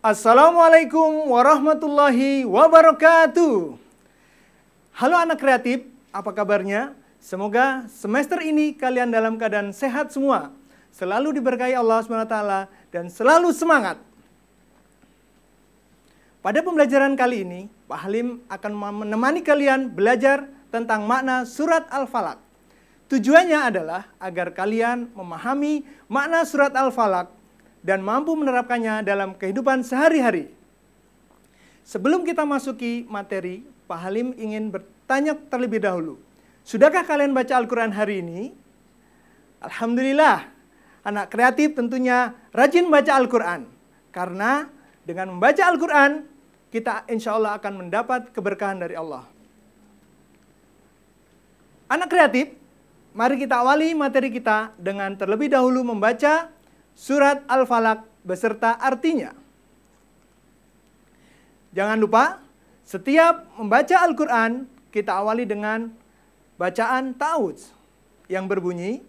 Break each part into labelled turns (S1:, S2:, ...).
S1: Assalamualaikum warahmatullahi wabarakatuh. Halo anak kreatif, apa kabarnya? Semoga semester ini kalian dalam keadaan sehat semua, selalu diberkahi Allah SWT, dan selalu semangat. Pada pembelajaran kali ini, Pak Halim akan menemani kalian belajar tentang makna surat Al-Falaq. Tujuannya adalah agar kalian memahami makna surat Al-Falaq dan mampu menerapkannya dalam kehidupan sehari-hari. Sebelum kita masuki materi, Pak Halim ingin bertanya terlebih dahulu. Sudahkah kalian baca Al-Quran hari ini? Alhamdulillah, anak kreatif tentunya rajin baca Al-Quran. Karena dengan membaca Al-Quran, kita insya Allah akan mendapat keberkahan dari Allah. Anak kreatif, mari kita awali materi kita dengan terlebih dahulu membaca surat Al-Falaq beserta artinya. Jangan lupa, setiap membaca Al-Quran, kita awali dengan bacaan ta'awudz yang berbunyi,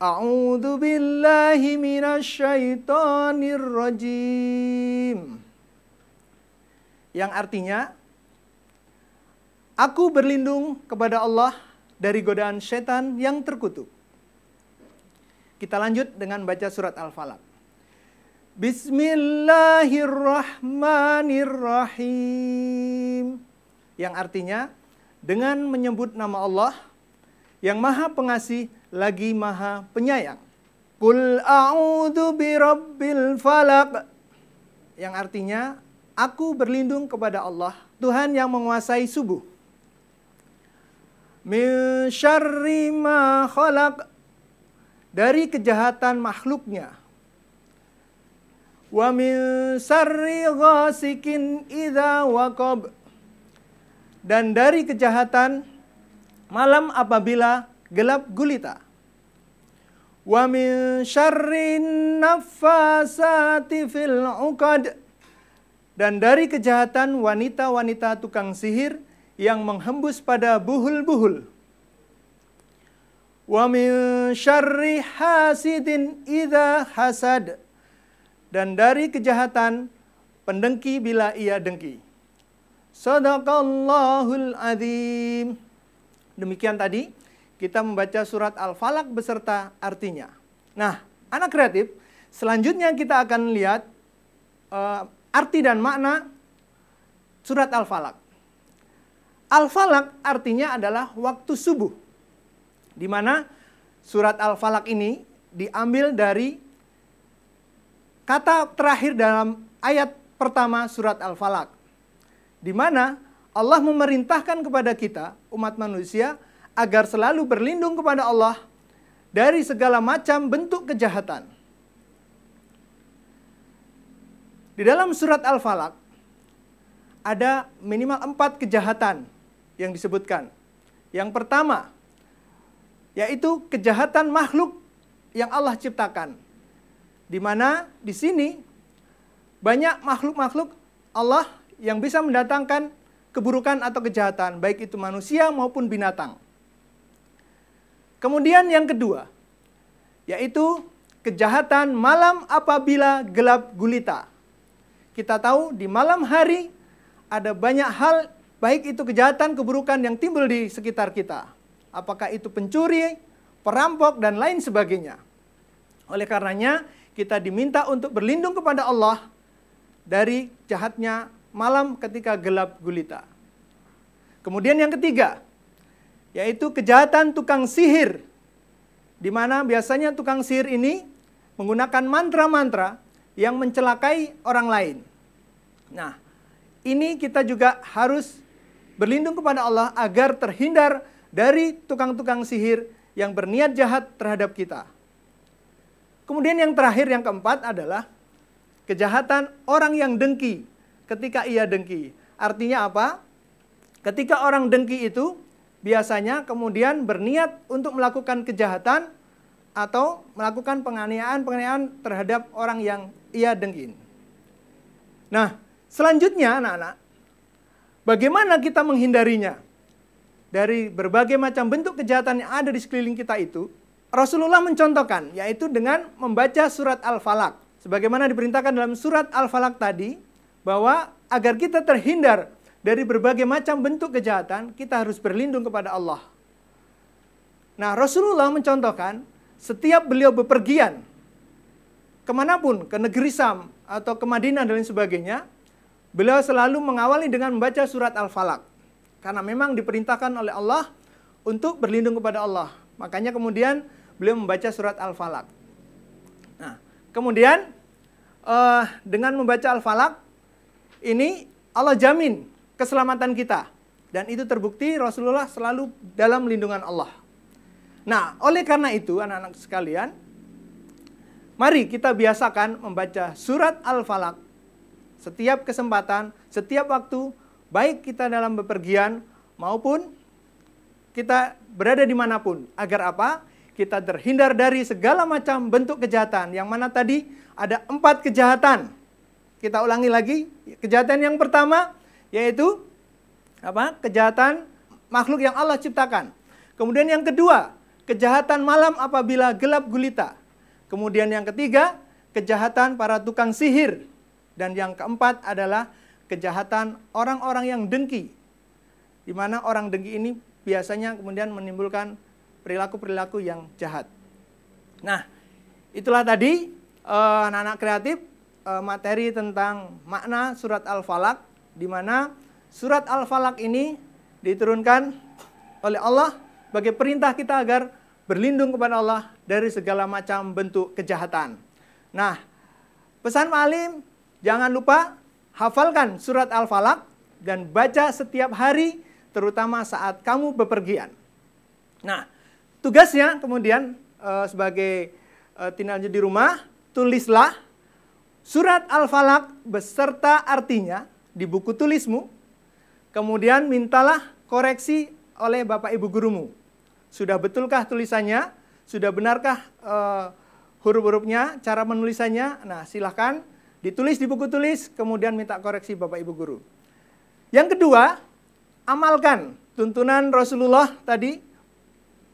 S1: A'udzu billahi minasyaitonir rajim. Yang artinya, aku berlindung kepada Allah dari godaan setan yang terkutuk. Kita lanjut dengan baca surat Al-Falaq. Bismillahirrahmanirrahim. Yang artinya, dengan menyebut nama Allah yang maha pengasih lagi maha penyayang. Qul a'udzu birabbil falaq. Yang artinya, aku berlindung kepada Allah, Tuhan yang menguasai subuh. Min syarri ma khalaq. Dari kejahatan makhluknya. Wa min syarri ghasikin idza waqab. Dan dari kejahatan malam apabila gelap gulita. Wa min syarri naffasati fil 'uqad. Dan dari kejahatan wanita-wanita tukang sihir yang menghembus pada buhul-buhul. Wa min syarri hasidin idza hasad. Dan dari kejahatan pendengki bila ia dengki. Shadaqallahul azim. Demikian tadi kita membaca surat Al-Falaq beserta artinya. Nah, anak kreatif, selanjutnya kita akan lihat arti dan makna surat Al-Falaq. Al-Falaq artinya adalah waktu subuh. Di mana surat Al-Falaq ini diambil dari kata terakhir dalam ayat pertama surat Al-Falaq. Di mana Allah memerintahkan kepada kita, umat manusia, agar selalu berlindung kepada Allah dari segala macam bentuk kejahatan. Di dalam surat Al-Falaq ada minimal 4 kejahatan yang disebutkan. Yang pertama, yaitu kejahatan makhluk yang Allah ciptakan. Di mana di sini banyak makhluk-makhluk Allah yang bisa mendatangkan keburukan atau kejahatan, baik itu manusia maupun binatang. Kemudian yang kedua, yaitu kejahatan malam apabila gelap gulita. Kita tahu di malam hari ada banyak hal, baik itu kejahatan, keburukan yang timbul di sekitar kita. Apakah itu pencuri, perampok, dan lain sebagainya. Oleh karenanya, kita diminta untuk berlindung kepada Allah dari jahatnya malam ketika gelap gulita. Kemudian yang ketiga, yaitu kejahatan tukang sihir. Di mana biasanya tukang sihir ini menggunakan mantra-mantra yang mencelakai orang lain. Nah, ini kita juga harus berlindung kepada Allah agar terhindar dari tukang-tukang sihir yang berniat jahat terhadap kita. Kemudian yang terakhir, yang keempat adalah kejahatan orang yang dengki ketika ia dengki. Artinya apa? Ketika orang dengki itu biasanya kemudian berniat untuk melakukan kejahatan atau melakukan penganiayaan terhadap orang yang ia dengki. Nah, selanjutnya anak-anak, bagaimana kita menghindarinya? Dari berbagai macam bentuk kejahatan yang ada di sekeliling kita itu, Rasulullah mencontohkan, yaitu dengan membaca surat Al-Falaq. sebagaimana diperintahkan dalam surat Al-Falaq tadi, bahwa agar kita terhindar dari berbagai macam bentuk kejahatan, kita harus berlindung kepada Allah. Nah, Rasulullah mencontohkan, setiap beliau bepergian kemanapun, ke negeri Sam atau ke Madinah dan lain sebagainya, beliau selalu mengawali dengan membaca surat Al-Falaq. Karena memang diperintahkan oleh Allah untuk berlindung kepada Allah. Makanya kemudian beliau membaca surat Al-Falaq. Nah, kemudian dengan membaca Al-Falaq, ini Allah jamin keselamatan kita. Dan itu terbukti Rasulullah selalu dalam lindungan Allah. Nah, oleh karena itu anak-anak sekalian, mari kita biasakan membaca surat Al-Falaq setiap kesempatan, setiap waktu, baik kita dalam bepergian maupun kita berada dimanapun. Agar apa? Kita terhindar dari segala macam bentuk kejahatan. Yang mana tadi ada 4 kejahatan. Kita ulangi lagi. Kejahatan yang pertama yaitu apa? Kejahatan makhluk yang Allah ciptakan. Kemudian yang kedua, kejahatan malam apabila gelap gulita. Kemudian yang ketiga, kejahatan para tukang sihir. Dan yang keempat adalah kejahatan orang-orang yang dengki. Di mana orang dengki ini biasanya kemudian menimbulkan perilaku-perilaku yang jahat. Nah, itulah tadi anak-anak kreatif materi tentang makna surat Al-Falaq, di mana surat Al-Falaq ini diturunkan oleh Allah sebagai perintah kita agar berlindung kepada Allah dari segala macam bentuk kejahatan. Nah, pesan Pak Halim, jangan lupa hafalkan surat Al-Falaq dan baca setiap hari, terutama saat kamu bepergian. Nah, tugasnya kemudian sebagai tindakan di rumah, tulislah surat Al-Falaq beserta artinya di buku tulismu, kemudian mintalah koreksi oleh Bapak Ibu gurumu. Sudah betulkah tulisannya? Sudah benarkah huruf-hurufnya, cara menulisannya? Nah, silahkan ditulis di buku tulis, kemudian minta koreksi Bapak Ibu guru. Yang kedua, amalkan tuntunan Rasulullah tadi,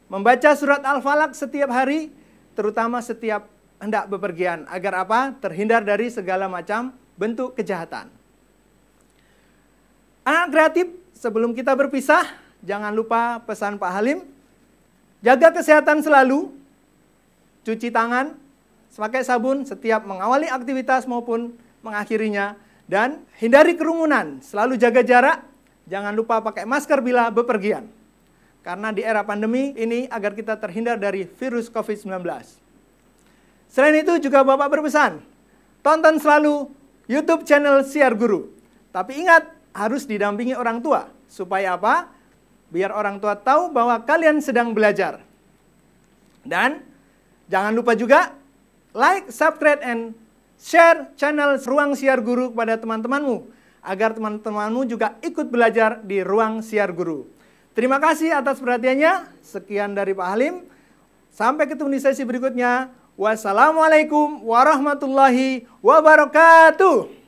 S1: membaca surat Al-Falaq setiap hari, terutama setiap hendak bepergian. Agar apa? Terhindar dari segala macam bentuk kejahatan. Anak kreatif, sebelum kita berpisah, jangan lupa pesan Pak Halim, jaga kesehatan selalu, cuci tangan, pakai sabun setiap mengawali aktivitas maupun mengakhirinya, dan hindari kerumunan, selalu jaga jarak, jangan lupa pakai masker bila bepergian. Karena di era pandemi ini agar kita terhindar dari virus COVID-19. Selain itu juga Bapak berpesan, tonton selalu YouTube channel Siar Guru. Tapi ingat, harus didampingi orang tua. Supaya apa? Biar orang tua tahu bahwa kalian sedang belajar. Dan jangan lupa juga like, subscribe, and share channel Ruang Siar Guru kepada teman-temanmu, agar teman-temanmu juga ikut belajar di Ruang Siar Guru. Terima kasih atas perhatiannya. Sekian dari Pak Halim. Sampai ketemu di sesi berikutnya. Wassalamualaikum warahmatullahi wabarakatuh.